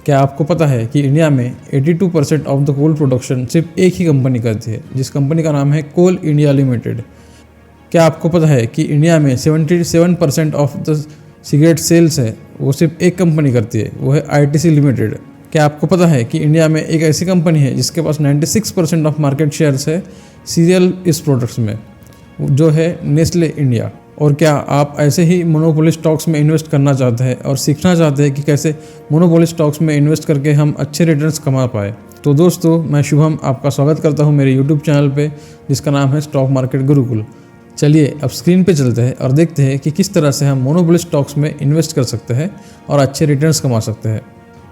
क्या आपको पता है कि इंडिया में 82% ऑफ द कोल प्रोडक्शन सिर्फ एक ही कंपनी करती है, जिस कंपनी का नाम है कोल इंडिया लिमिटेड। क्या आपको पता है कि इंडिया में 77% ऑफ द सिगरेट सेल्स है वो सिर्फ एक कंपनी करती है, वो है आईटीसी लिमिटेड। क्या आपको पता है कि इंडिया में एक ऐसी कंपनी है जिसके पास 96% ऑफ मार्केट शेयर्स है सीरियल इस प्रोडक्ट्स में, जो है नेस्ले इंडिया। और क्या आप ऐसे ही मोनोपोली स्टॉक्स में इन्वेस्ट करना चाहते हैं और सीखना चाहते हैं कि कैसे मोनोपोली स्टॉक्स में इन्वेस्ट करके हम अच्छे रिटर्न्स कमा पाए? तो दोस्तों, मैं शुभम आपका स्वागत करता हूं मेरे यूट्यूब चैनल पे, जिसका नाम है स्टॉक मार्केट गुरुकुल। चलिए अब स्क्रीन पे चलते हैं और देखते हैं कि किस तरह से हम मोनोपोली स्टॉक्स में इन्वेस्ट कर सकते हैं और अच्छे रिटर्न्स कमा सकते हैं।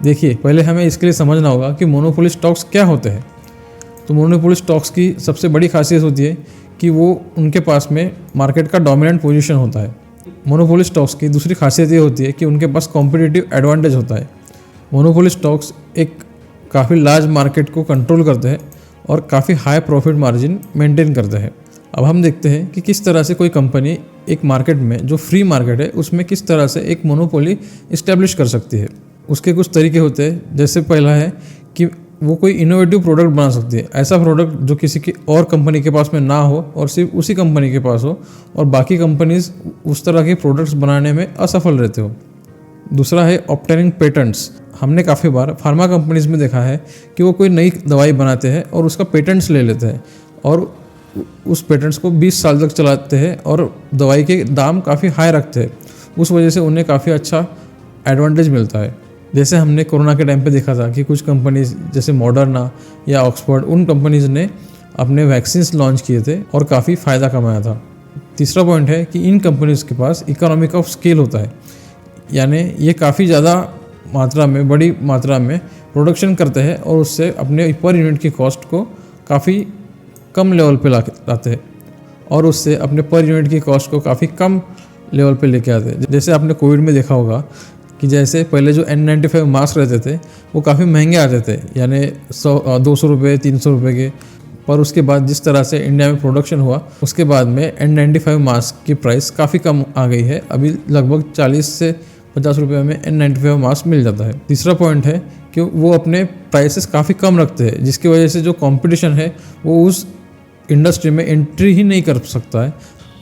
देखिए, पहले हमें इसके लिए समझना होगा कि मोनोपोली स्टॉक्स क्या होते हैं। तो मोनोपोली स्टॉक्स की सबसे बड़ी खासियत होती है कि वो उनके पास में मार्केट का डोमिनेंट पोजीशन होता है। मोनोपोली स्टॉक्स की दूसरी खासियत ये होती है कि उनके पास कॉम्पिटिटिव एडवांटेज होता है। मोनोपोली स्टॉक्स एक काफ़ी लार्ज मार्केट को कंट्रोल करते हैं और काफ़ी हाई प्रॉफिट मार्जिन मेंटेन करते हैं। अब हम देखते हैं कि किस तरह से कोई कंपनी एक मार्केट में, जो फ्री मार्केट है, उसमें किस तरह से एक मोनोपोली इस्टेब्लिश कर सकती है। उसके कुछ तरीके होते हैं। जैसे पहला है कि वो कोई इनोवेटिव प्रोडक्ट बना सकती है, ऐसा प्रोडक्ट जो किसी की और कंपनी के पास में ना हो और सिर्फ उसी कंपनी के पास हो और बाकी कंपनीज उस तरह के प्रोडक्ट्स बनाने में असफल रहते हो। दूसरा है ऑब्टेनिंग पेटेंट्स। हमने काफ़ी बार फार्मा कंपनीज में देखा है कि वो कोई नई दवाई बनाते हैं और उसका पेटेंट्स ले लेते हैं और उस पेटेंट्स को 20 साल तक चलाते हैं और दवाई के दाम काफ़ी हाई रखते हैं। उस वजह से उन्हें काफ़ी अच्छा एडवांटेज मिलता है। जैसे हमने कोरोना के टाइम पे देखा था कि कुछ कंपनीज जैसे मॉडर्ना या ऑक्सफोर्ड, उन कंपनीज ने अपने वैक्सीन्स लॉन्च किए थे और काफ़ी फ़ायदा कमाया था। तीसरा पॉइंट है कि इन कंपनीज के पास इकोनॉमिक ऑफ स्केल होता है, यानी ये काफ़ी ज़्यादा मात्रा में, बड़ी मात्रा में प्रोडक्शन करते हैं और उससे अपने पर यूनिट की कॉस्ट को काफ़ी कम लेवल पे लाते हैं और उससे अपने पर यूनिट की कॉस्ट को काफ़ी कम लेवल पे लेके आते हैं। जैसे आपने कोविड में देखा होगा कि जैसे पहले जो N95 मास्क रहते थे वो काफ़ी महंगे आते थे, यानी 200 रुपये 300 रुपये के। पर उसके बाद जिस तरह से इंडिया में प्रोडक्शन हुआ, उसके बाद में N95 मास्क की प्राइस काफ़ी कम आ गई है। अभी लगभग 40 से 50 रुपये में N95 मास्क मिल जाता है। तीसरा पॉइंट है कि वो अपने प्राइसेस काफ़ी कम रखते हैं, जिसकी वजह से जो कॉम्पिटिशन है वो उस इंडस्ट्री में एंट्री ही नहीं कर सकता है।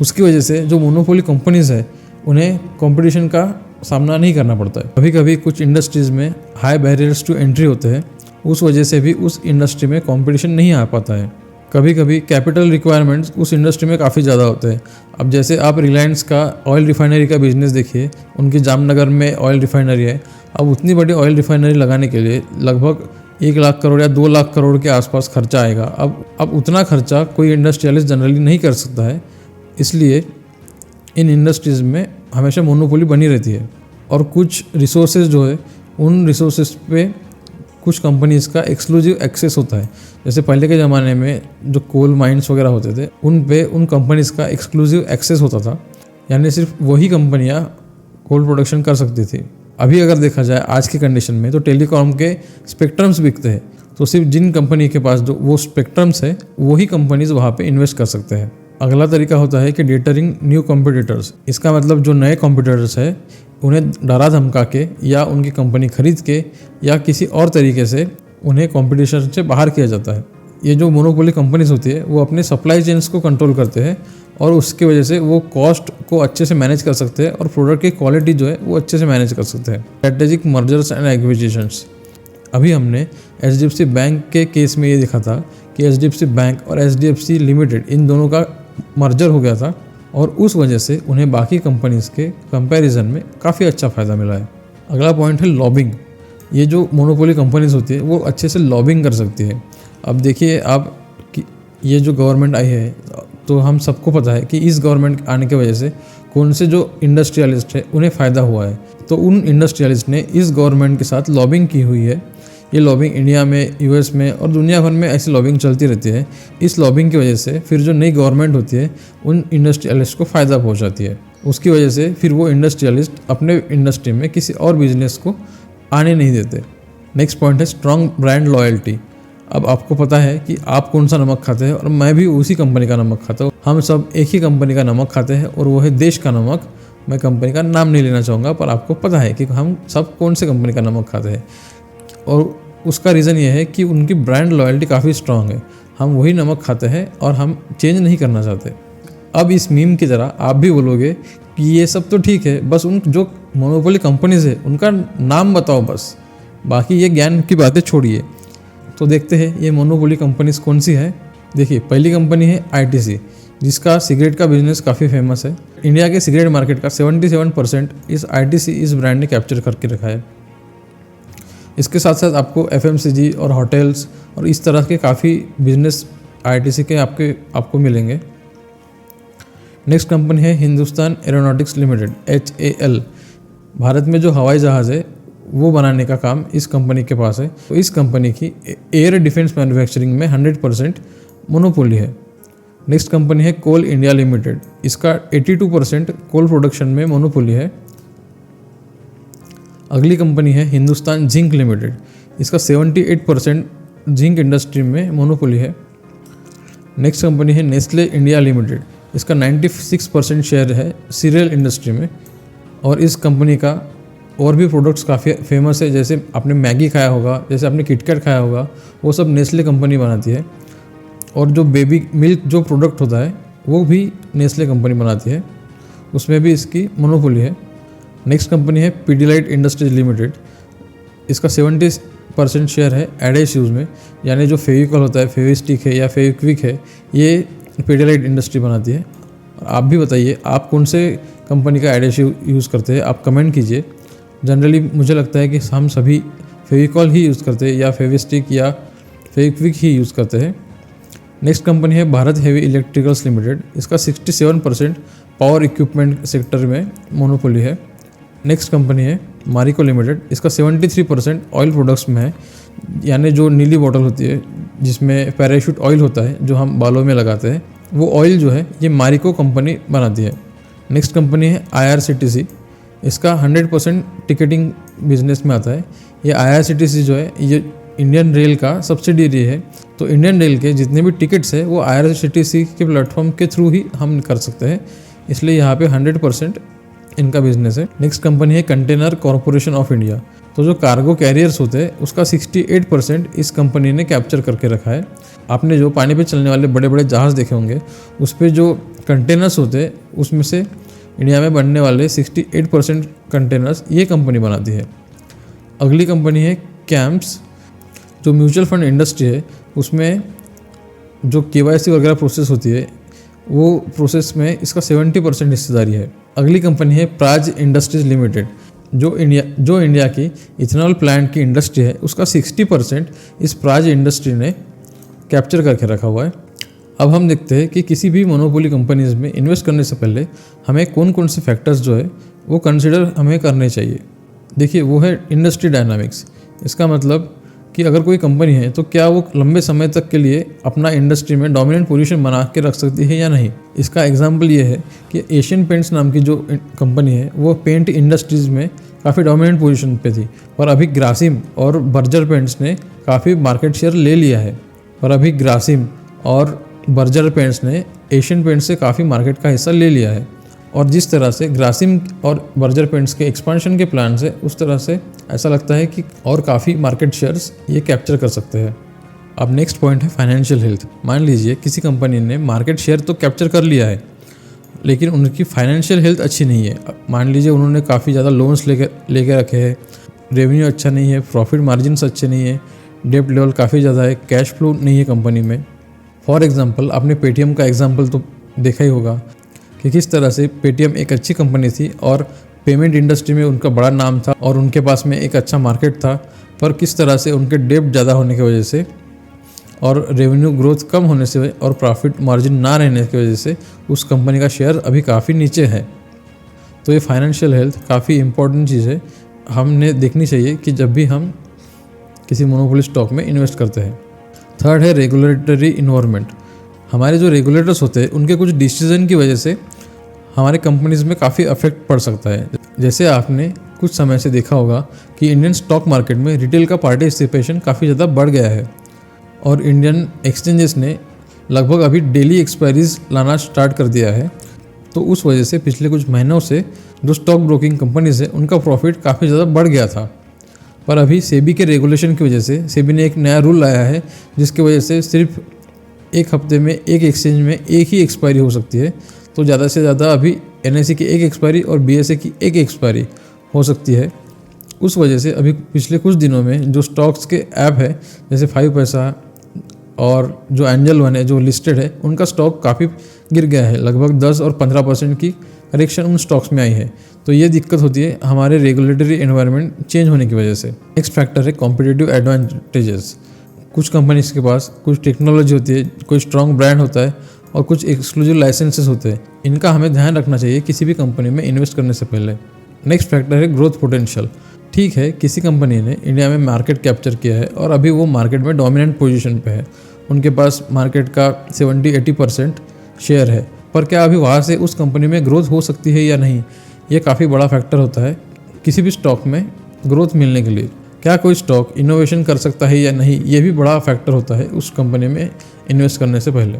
उसकी वजह से जो मोनोपोली कंपनीज़ है उन्हें कंपटीशन का सामना नहीं करना पड़ता है। कभी कभी कुछ इंडस्ट्रीज़ में हाई बैरियर्स टू एंट्री होते हैं, उस वजह से भी उस इंडस्ट्री में कंपटीशन नहीं आ पाता है। कभी कभी कैपिटल रिक्वायरमेंट्स उस इंडस्ट्री में काफ़ी ज़्यादा होते हैं। अब जैसे आप रिलायंस का ऑयल रिफाइनरी का बिजनेस देखिए, उनकी जामनगर में ऑयल रिफाइनरी है। अब उतनी बड़ी ऑयल रिफाइनरी लगाने के लिए लगभग 1 लाख करोड़ या 2 लाख करोड़ के आसपास खर्चा आएगा। अब उतना खर्चा कोई इंडस्ट्रियलिस्ट जनरली नहीं कर सकता है, इसलिए इन इंडस्ट्रीज़ में हमेशा मोनोपोली बनी रहती है। और कुछ रिसोर्सेज जो है, उन रिसोर्सेज पे कुछ कंपनीज़ का एक्सक्लूसिव एक्सेस होता है। जैसे पहले के ज़माने में जो कोल माइंस वगैरह होते थे, उन पे उन कंपनीज़ का एक्सक्लूसिव एक्सेस होता था, यानी सिर्फ वही कंपनियां कोल प्रोडक्शन कर सकती थी। अभी अगर देखा जाए आज की कंडीशन में, तो टेलीकॉम के स्पेक्ट्रम्स बिकते हैं, तो सिर्फ जिन कंपनी के पास जो वो स्पेक्ट्रम्स है वही कंपनीज़ वहाँ पे इन्वेस्ट कर सकते हैं। अगला तरीका होता है कि डेटरिंग न्यू कॉम्पिटिटर्स। इसका मतलब जो नए कॉम्पिटिटर्स है उन्हें डरा धमका के या उनकी कंपनी खरीद के या किसी और तरीके से उन्हें कंपटीशन से बाहर किया जाता है। ये जो मोनोपोली कंपनीज होती है वो अपने सप्लाई चेन्स को कंट्रोल करते हैं और उसकी वजह से वो कॉस्ट को अच्छे से मैनेज कर सकते हैं और प्रोडक्ट की क्वालिटी जो है वो अच्छे से मैनेज कर सकते हैं। Strategic mergers and acquisitions. अभी हमने HDFC बैंक के केस में ये देखा था कि HDFC बैंक और HDFC लिमिटेड, इन दोनों का मर्जर हो गया था और उस वजह से उन्हें बाकी कंपनीज़ के कंपैरिजन में काफ़ी अच्छा फ़ायदा मिला है। अगला पॉइंट है लॉबिंग। ये जो मोनोपोली कंपनीज़ होती है वो अच्छे से लॉबिंग कर सकती है। अब देखिए आप कि ये जो गवर्नमेंट आई है, तो हम सबको पता है कि इस गवर्नमेंट आने की वजह से कौन से जो इंडस्ट्रियलिस्ट है उन्हें फ़ायदा हुआ है। तो उन इंडस्ट्रियलिस्ट ने इस गवर्नमेंट के साथ लॉबिंग की हुई है। ये लॉबिंग इंडिया में, US में और दुनिया भर में ऐसी लॉबिंग चलती रहती है। इस लॉबिंग की वजह से फिर जो नई गवर्नमेंट होती है उन इंडस्ट्रियलिस्ट को फ़ायदा पहुंचाती है। उसकी वजह से फिर वो इंडस्ट्रियलिस्ट अपने इंडस्ट्री में किसी और बिजनेस को आने नहीं देते। नेक्स्ट पॉइंट है स्ट्रॉन्ग ब्रांड लॉयल्टी। अब आपको पता है कि आप कौन सा नमक खाते हैं और मैं भी उसी कंपनी का नमक खाता हूँ। हम सब एक ही कंपनी का नमक खाते हैं और वो है देश का नमक। मैं कंपनी का नाम नहीं लेना चाहूँगा, पर आपको पता है कि हम सब कौन से कंपनी का नमक खाते हैं। और उसका रीज़न ये है कि उनकी ब्रांड लॉयल्टी काफ़ी स्ट्रांग है। हम वही नमक खाते हैं और हम चेंज नहीं करना चाहते। अब इस मीम की तरह आप भी बोलोगे कि ये सब तो ठीक है, बस उन जो मोनोपोली कंपनीज है उनका नाम बताओ बस, बाकी ये ज्ञान की बातें छोड़िए। तो देखते हैं ये मोनोपोली कंपनीज कौन सी है। देखिए, पहली कंपनी है आईटीसी, जिसका सिगरेट का बिजनेस काफ़ी फेमस है। इंडिया के सिगरेट मार्केट का 77% इस आईटीसी इस ब्रांड ने कैप्चर करके रखा है। इसके साथ साथ आपको एफएमसीजी और होटल्स और इस तरह के काफ़ी बिजनेस आईटीसी के आपको मिलेंगे। नेक्स्ट कंपनी है Hindustan aeronautics limited, HAL। Bharat में जो हवाई जहाज़ है वो बनाने का काम इस कंपनी के पास है। तो इस कंपनी की एयर डिफेंस मैन्युफैक्चरिंग में 100% मोनोपोली है। नेक्स्ट कंपनी है कोल इंडिया लिमिटेड, इसका 82% कोल प्रोडक्शन में मोनोपोली है। अगली कंपनी है हिंदुस्तान जिंक लिमिटेड, इसका 78% जिंक इंडस्ट्री में मोनोपोली है। नेक्स्ट कंपनी है नेस्ले इंडिया लिमिटेड, इसका 96% शेयर है सीरियल इंडस्ट्री में। और इस कंपनी का और भी प्रोडक्ट्स काफ़ी फेमस है, जैसे आपने मैगी खाया होगा, जैसे आपने किटकैट खाया होगा, वो सब नेस्ले कंपनी बनाती है। और जो बेबी मिल्क जो प्रोडक्ट होता है वो भी नेस्ले कंपनी बनाती है, उसमें भी इसकी मोनोपोली है। नेक्स्ट कंपनी है पीडिलाइट इंडस्ट्रीज लिमिटेड, इसका 70% शेयर है एडेसिव्स में, यानी जो फेविकॉल होता है, फेविस्टिक है या फेविक्विक है, ये पीडिलाइट इंडस्ट्री बनाती है। आप भी बताइए आप कौन से कंपनी का एडेसिव यूज़ करते हैं, आप कमेंट कीजिए। जनरली मुझे लगता है कि हम सभी फेविकॉल ही यूज़ करते हैं या फेविस्टिक या फेविक्विक ही यूज़ करते हैं। नेक्स्ट कंपनी है भारत हेवी इलेक्ट्रिकल्स लिमिटेड, इसका 67% पावर इक्विपमेंट सेक्टर में मोनोपोली है। नेक्स्ट कंपनी है मारिको लिमिटेड, इसका 73% ऑयल प्रोडक्ट्स में है, यानी जो नीली बॉटल होती है जिसमें पैराशूट ऑयल होता है जो हम बालों में लगाते हैं, वो ऑयल जो है ये मारिको कंपनी बनाती है। नेक्स्ट कंपनी है IRCTC, इसका 100% टिकटिंग बिजनेस में आता है। ये IRCTC जो है ये इंडियन रेल का सब्सिडियरी है, तो इंडियन रेल के जितने भी टिकट्स है वो IRCTC के प्लेटफॉर्म के थ्रू ही हम कर सकते हैं, इसलिए यहाँ पे 100% इनका बिजनेस है। नेक्स्ट कंपनी है कंटेनर कॉरपोरेशन ऑफ इंडिया, तो जो कार्गो कैरियर्स होते हैं उसका 68% इस कंपनी ने कैप्चर करके रखा है। आपने जो पानी पे चलने वाले बड़े बड़े जहाज़ देखे होंगे, उस पर जो कंटेनर्स होते हैं उसमें से इंडिया में बनने वाले 68% कंटेनर्स ये कंपनी बनाती है। अगली कंपनी है कैम्प्स, जो म्यूचुअल फंड इंडस्ट्री है, उसमें जो KYC वगैरह प्रोसेस होती है वो प्रोसेस में इसका 70% हिस्सेदारी है। अगली कंपनी है प्राज इंडस्ट्रीज लिमिटेड, जो इंडिया की इथेनॉल प्लांट की इंडस्ट्री है उसका 60% इस प्राज इंडस्ट्री ने कैप्चर करके रखा हुआ है। अब हम देखते हैं कि किसी भी मोनोपोली कंपनीज में इन्वेस्ट करने से पहले हमें कौन कौन से फैक्टर्स जो है वो कंसिडर हमें करने चाहिए। देखिए, वो है इंडस्ट्री डायनामिक्स। इसका मतलब कि अगर कोई कंपनी है तो क्या वो लंबे समय तक के लिए अपना इंडस्ट्री में डोमिनेंट पोजीशन बना के रख सकती है या नहीं। इसका एग्जांपल ये है कि एशियन पेंट्स नाम की जो कंपनी है वो पेंट इंडस्ट्रीज़ में काफ़ी डोमिनेंट पोजीशन पे थी, और अभी ग्रासिम और बर्जर पेंट्स ने काफ़ी मार्केट शेयर ले लिया है। और अभी ग्रासिम और बर्जर पेंट्स ने एशियन पेंट्स से काफ़ी मार्केट का हिस्सा ले लिया है। और जिस तरह से ग्रासिम और बर्जर पेंट्स के एक्सपांशन के प्लान है, उस तरह से ऐसा लगता है कि और काफ़ी मार्केट शेयर्स ये कैप्चर कर सकते हैं। अब नेक्स्ट पॉइंट है फाइनेंशियल हेल्थ। मान लीजिए किसी कंपनी ने मार्केट शेयर तो कैप्चर कर लिया है, लेकिन उनकी फाइनेंशियल हेल्थ अच्छी नहीं है। मान लीजिए उन्होंने काफ़ी ज़्यादा लोन्स लेके रखे हैं, रेवेन्यू अच्छा नहीं है, प्रॉफिट मार्जिन्स अच्छे नहीं है, डेब्ट लेवल काफ़ी ज़्यादा है, कैश फ्लो नहीं है कंपनी में। फॉर एग्जांपल आपने पेटीएम का एग्जांपल तो देखा ही होगा कि किस तरह से पेटीएम एक अच्छी कंपनी थी और पेमेंट इंडस्ट्री में उनका बड़ा नाम था और उनके पास में एक अच्छा मार्केट था, पर किस तरह से उनके डेब्ट ज़्यादा होने की वजह से और रेवेन्यू ग्रोथ कम होने से और प्रॉफिट मार्जिन ना रहने की वजह से उस कंपनी का शेयर अभी काफ़ी नीचे है। तो ये फाइनेंशियल हेल्थ काफ़ी इंपॉर्टेंट चीज़ है, हमने देखनी चाहिए कि जब भी हम किसी मोनोपोली स्टॉक में इन्वेस्ट करते हैं। थर्ड है रेगुलेटरी इन्वायरमेंट। हमारे जो रेगुलेटर्स होते हैं उनके कुछ डिसीजन की वजह से हमारे कंपनीज में काफ़ी अफेक्ट पड़ सकता है। जैसे आपने कुछ समय से देखा होगा कि इंडियन स्टॉक मार्केट में रिटेल का पार्टिसिपेशन काफ़ी ज़्यादा बढ़ गया है और इंडियन एक्सचेंजेस ने लगभग अभी डेली एक्सपायरीज लाना स्टार्ट कर दिया है। तो उस वजह से पिछले कुछ महीनों से जो स्टॉक ब्रोकिंग कंपनीज है उनका प्रॉफिट काफ़ी ज़्यादा बढ़ गया था। पर अभी सेबी के रेगुलेशन की वजह से सेबी ने एक नया रूल लाया है, जिसकी वजह से सिर्फ एक हफ्ते में एक एक्सचेंज में एक ही एक्सपायरी हो सकती है। तो ज़्यादा से ज़्यादा अभी NSE की एक एक्सपायरी और BSE की एक एक्सपायरी हो सकती है। उस वजह से अभी पिछले कुछ दिनों में जो स्टॉक्स के ऐप है जैसे 5 पैसा और जो एंजल वन है जो लिस्टेड है, उनका स्टॉक काफ़ी गिर गया है। लगभग 10 और 15% की करेक्शन उन स्टॉक्स में आई है। तो ये दिक्कत होती है हमारे रेगुलेटरी एनवायरनमेंट चेंज होने की वजह से। नेक्स्ट फैक्टर है कॉम्पिटिटिव एडवांटेजेस। कुछ कंपनीज के पास कुछ टेक्नोलॉजी होती है, कोई स्ट्रॉन्ग ब्रांड होता है और कुछ एक्सक्लूसिव लाइसेंसेस होते हैं। इनका हमें ध्यान रखना चाहिए किसी भी कंपनी में इन्वेस्ट करने से पहले। नेक्स्ट फैक्टर है ग्रोथ पोटेंशियल। ठीक है, किसी कंपनी ने इंडिया में मार्केट कैप्चर किया है और अभी वो मार्केट में डोमिनेंट पोजीशन पे है, उनके पास मार्केट का 70-80% शेयर है, पर क्या अभी वहाँ से उस कंपनी में ग्रोथ हो सकती है या नहीं, ये काफ़ी बड़ा फैक्टर होता है किसी भी स्टॉक में ग्रोथ मिलने के लिए। क्या कोई स्टॉक इनोवेशन कर सकता है या नहीं, ये भी बड़ा फैक्टर होता है उस कंपनी में इन्वेस्ट करने से पहले।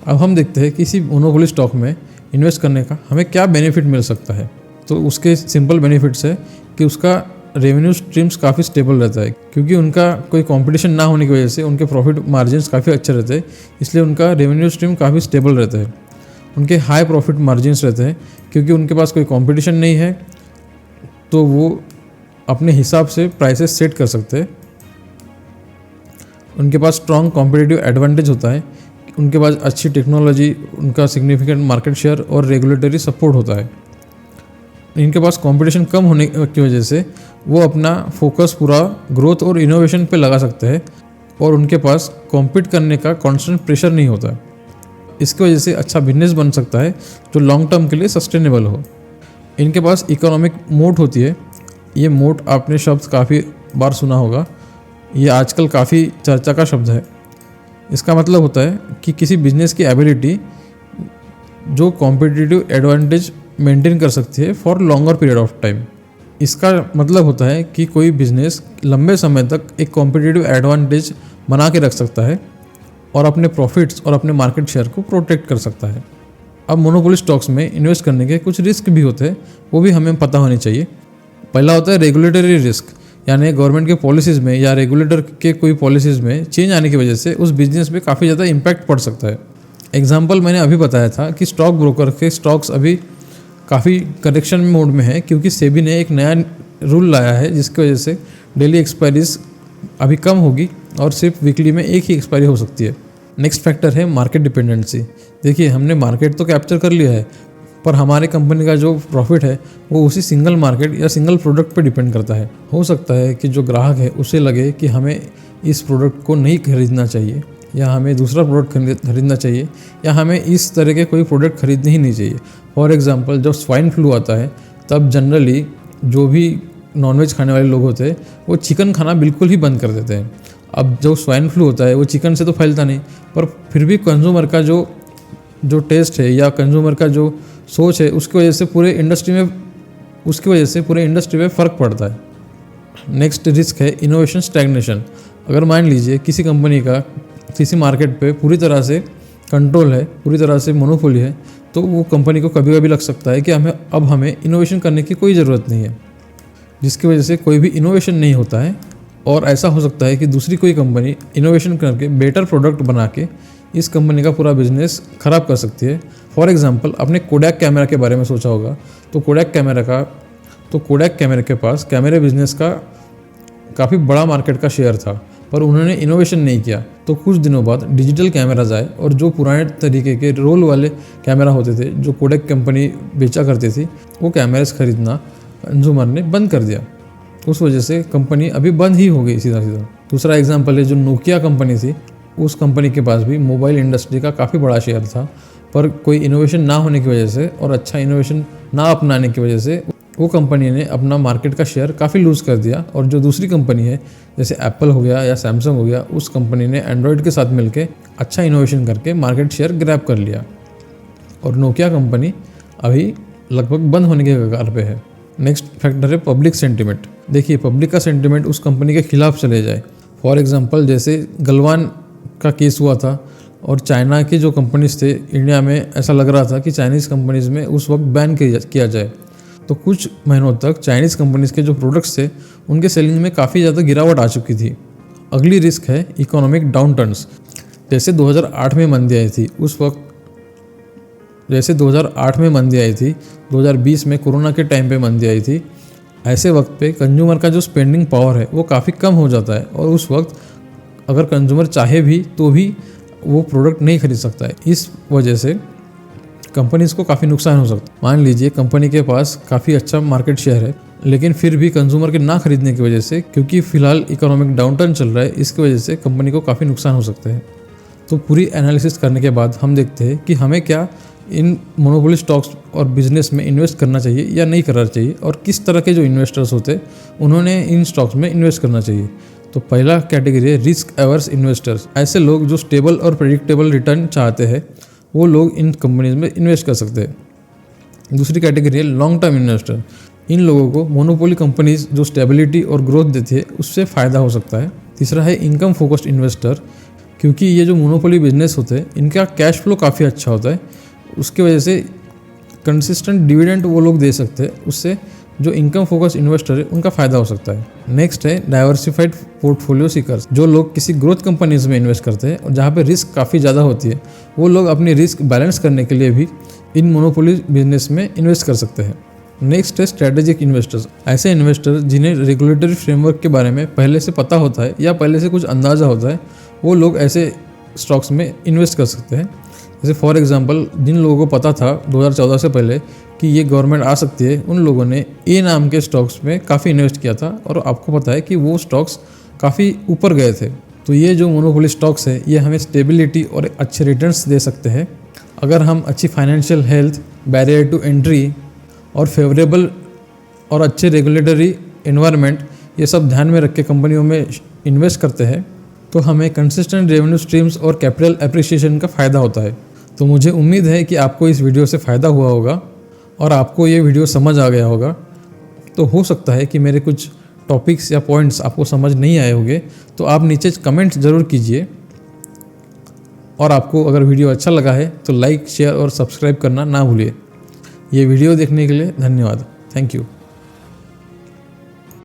अब हम देखते हैं किसी मोनोपोली स्टॉक में इन्वेस्ट करने का हमें क्या बेनिफिट मिल सकता है। तो उसके सिंपल बेनिफिट्स है कि उसका रेवेन्यू स्ट्रीम्स काफ़ी स्टेबल रहता है, क्योंकि उनका कोई कंपटीशन ना होने की वजह से उनके प्रॉफिट मार्जिन्स काफ़ी अच्छे रहते हैं, इसलिए उनका रेवेन्यू स्ट्रीम काफ़ी स्टेबल रहता है। उनके हाई प्रॉफिट मार्जिन्स रहते हैं क्योंकि उनके पास कोई कंपटीशन नहीं है, तो वो अपने हिसाब से प्राइसेस सेट कर सकते हैं। उनके पास स्ट्रॉन्ग कॉम्पिटिटिव एडवांटेज होता है, उनके पास अच्छी टेक्नोलॉजी, उनका सिग्निफिकेंट मार्केट शेयर और रेगुलेटरी सपोर्ट होता है। इनके पास कंपटीशन कम होने की वजह से वो अपना फोकस पूरा ग्रोथ और इनोवेशन पे लगा सकते हैं और उनके पास कॉम्पीट करने का कांस्टेंट प्रेशर नहीं होता है। इसकी वजह से अच्छा बिजनेस बन सकता है जो लॉन्ग टर्म के लिए सस्टेनेबल हो। इनके पास इकोनॉमिक मोट होती है। ये मोट आपने शब्द काफ़ी बार सुना होगा, ये आजकल काफ़ी चर्चा का शब्द है। इसका मतलब होता है कि किसी बिजनेस की एबिलिटी जो कॉम्पिटिटिव एडवांटेज मेंटेन कर सकती है for longer period of time. इसका मतलब होता है कि कोई बिजनेस लंबे समय तक एक कॉम्पिटिटिव एडवांटेज बना के रख सकता है और अपने प्रॉफिट्स और अपने मार्केट शेयर को प्रोटेक्ट कर सकता है। अब मोनोपोली स्टॉक्स में इन्वेस्ट करने के कुछ रिस्क भी होते हैं, वो भी हमें पता होनी चाहिए। पहला होता है रेगुलेटरी रिस्क, यानी गवर्नमेंट के पॉलिसीज़ में या रेगुलेटर के कोई पॉलिसीज़ में चेंज आने की वजह से उस बिजनेस पे काफ़ी ज़्यादा इम्पैक्ट पड़ सकता है। एग्जाम्पल मैंने अभी बताया था कि स्टॉक ब्रोकर के स्टॉक्स अभी काफ़ी करेक्शन मोड में है, क्योंकि सेबी ने एक नया रूल लाया है जिसकी वजह से डेली एक्सपायरीज अभी कम होगी और सिर्फ वीकली में एक ही एक्सपायरी हो सकती है। नेक्स्ट फैक्टर है मार्केट डिपेंडेंसी। देखिए, हमने मार्केट तो कैप्चर कर लिया है, पर हमारे कंपनी का जो प्रॉफिट है वो उसी सिंगल मार्केट या सिंगल प्रोडक्ट पे डिपेंड करता है। हो सकता है कि जो ग्राहक है उसे लगे कि हमें इस प्रोडक्ट को नहीं खरीदना चाहिए, या हमें दूसरा प्रोडक्ट खरीदना चाहिए, या हमें इस तरह के कोई प्रोडक्ट खरीदने ही नहीं चाहिए। फॉर एग्जांपल, जब स्वाइन फ्लू आता है तब जनरली जो भी नॉनवेज खाने वाले लोग होते हैं वो चिकन खाना बिल्कुल ही बंद कर देते हैं। अब जो स्वाइन फ्लू होता है वो चिकन से तो फैलता नहीं, पर फिर भी कंज्यूमर का जो टेस्ट है या कंज्यूमर का जो सोच है उसकी वजह से पूरे इंडस्ट्री में फ़र्क पड़ता है। नेक्स्ट रिस्क है इनोवेशन स्टैग्नेशन। अगर मान लीजिए किसी कंपनी का किसी मार्केट पे पूरी तरह से कंट्रोल है, पूरी तरह से मोनोपोली है, तो वो कंपनी को कभी कभी लग सकता है कि हमें इनोवेशन करने की कोई ज़रूरत नहीं है, जिसकी वजह से कोई भी इनोवेशन नहीं होता है। और ऐसा हो सकता है कि दूसरी कोई कंपनी इनोवेशन करके बेटर प्रोडक्ट बना के इस कंपनी का पूरा बिजनेस ख़राब कर सकती है। फॉर एग्जांपल, आपने कोडैक कैमरा के बारे में सोचा होगा। तो कोडैक कैमरा के पास कैमरे बिजनेस का काफ़ी बड़ा मार्केट का शेयर था, पर उन्होंने इनोवेशन नहीं किया। तो कुछ दिनों बाद डिजिटल कैमराज आए और जो पुराने तरीके के रोल वाले कैमरा होते थे जो कोडैक कंपनी बेचा करती थी, वो कैमराज खरीदना कंज्यूमर ने बंद कर दिया। उस वजह से कंपनी अभी बंद ही हो गई सीधा सीधा। दूसरा एग्जांपल है जो नोकिया कंपनी थी, उस कंपनी के पास भी मोबाइल इंडस्ट्री का काफ़ी बड़ा शेयर था, पर कोई इनोवेशन ना होने की वजह से और अच्छा इनोवेशन ना अपनाने की वजह से वो कंपनी ने अपना मार्केट का शेयर काफ़ी लूज़ कर दिया। और जो दूसरी कंपनी है जैसे एप्पल हो गया या सैमसंग हो गया, उस कंपनी ने एंड्रॉयड के साथ मिलकर अच्छा इनोवेशन करके मार्केट शेयर ग्रैब कर लिया और नोकिया कंपनी अभी लगभग बंद होने के कगार पे है। नेक्स्ट फैक्टर है पब्लिक सेंटिमेंट। देखिए, पब्लिक का सेंटिमेंट उस कंपनी के खिलाफ चले जाए। फॉर एग्जांपल, जैसे गलवान का केस हुआ था और चाइना के जो कंपनीज थे इंडिया में, ऐसा लग रहा था कि चाइनीज़ कंपनीज़ में उस वक्त बैन किया जाए। तो कुछ महीनों तक चाइनीज़ कंपनीज के जो प्रोडक्ट्स थे उनके सेलिंग में काफ़ी ज़्यादा गिरावट आ चुकी थी। अगली रिस्क है इकोनॉमिक डाउनटर्न्स। जैसे 2008 में मंदी आई थी, 2020 में कोरोना के टाइम पे मंदी आई थी। ऐसे वक्त पे कंज्यूमर का जो स्पेंडिंग पावर है वो काफ़ी कम हो जाता है और उस वक्त अगर कंज्यूमर चाहे भी तो भी वो प्रोडक्ट नहीं खरीद सकता है। इस वजह से कंपनीज को काफ़ी नुकसान हो सकता है। मान लीजिए कंपनी के पास काफ़ी अच्छा मार्केट शेयर है, लेकिन फिर भी कंज्यूमर के ना खरीदने की वजह से, क्योंकि फिलहाल इकोनॉमिक डाउनटर्न चल रहा है, इसकी वजह से कंपनी को काफ़ी नुकसान हो सकता है। तो पूरी एनालिसिस करने के बाद हम देखते हैं कि हमें क्या इन मोनोपोली स्टॉक्स और बिजनेस में इन्वेस्ट करना चाहिए या नहीं करना चाहिए, और किस तरह के जो इन्वेस्टर्स होते हैं उन्होंने इन स्टॉक्स में इन्वेस्ट करना चाहिए। तो पहला कैटेगरी है रिस्क एवर्स इन्वेस्टर्स। ऐसे लोग जो स्टेबल और प्रेडिक्टेबल रिटर्न चाहते हैं वो लोग इन कंपनीज में इन्वेस्ट कर सकते हैं। दूसरी कैटेगरी है लॉन्ग टर्म इन्वेस्टर। इन लोगों को मोनोपोली कंपनीज जो स्टेबिलिटी और ग्रोथ देती है उससे फ़ायदा हो सकता है। तीसरा है इनकम फोकस्ड इन्वेस्टर, क्योंकि ये जो मोनोपोली बिजनेस होते हैं इनका कैश फ्लो काफ़ी अच्छा होता है, उसकी वजह से कंसिस्टेंट डिविडेंड वो लोग दे सकते हैं, उससे जो इनकम फोकस इन्वेस्टर है उनका फ़ायदा हो सकता है। नेक्स्ट है डाइवर्सिफाइड पोर्टफोलियो सीकर्स। जो लोग किसी ग्रोथ कंपनीज में इन्वेस्ट करते हैं और जहाँ पे रिस्क काफ़ी ज़्यादा होती है, वो लोग अपनी रिस्क बैलेंस करने के लिए भी इन मोनोपोली बिजनेस में इन्वेस्ट कर सकते हैं। नेक्स्ट है स्ट्रेटेजिक इन्वेस्टर्स। ऐसे इन्वेस्टर जिन्हें रेगुलेटरी फ्रेमवर्क के बारे में पहले से पता होता है या पहले से कुछ अंदाज़ा होता है, वो लोग ऐसे स्टॉक्स में इन्वेस्ट कर सकते हैं। जैसे फॉर एग्जांपल जिन लोगों को पता था 2014 से पहले कि ये गवर्नमेंट आ सकती है, उन लोगों ने ए नाम के स्टॉक्स में काफ़ी इन्वेस्ट किया था और आपको पता है कि वो स्टॉक्स काफ़ी ऊपर गए थे। तो ये जो मोनोपोली स्टॉक्स है ये हमें स्टेबिलिटी और अच्छे रिटर्न्स दे सकते हैं अगर हम अच्छी financial health, barrier to entry और फेवरेबल और अच्छे रेगुलेटरी एनवायरनमेंट ये सब ध्यान में रख के कंपनियों में इन्वेस्ट करते हैं, तो हमें कंसिस्टेंट रेवेन्यू स्ट्रीम्स और कैपिटल एप्रिसिएशन का फ़ायदा होता है। तो मुझे उम्मीद है कि आपको इस वीडियो से फ़ायदा हुआ होगा और आपको ये वीडियो समझ आ गया होगा। तो हो सकता है कि मेरे कुछ टॉपिक्स या पॉइंट्स आपको समझ नहीं आए होंगे, तो आप नीचे कमेंट्स ज़रूर कीजिए। और आपको अगर वीडियो अच्छा लगा है तो लाइक, शेयर और सब्सक्राइब करना ना भूलिए। ये वीडियो देखने के लिए धन्यवाद। Thank you.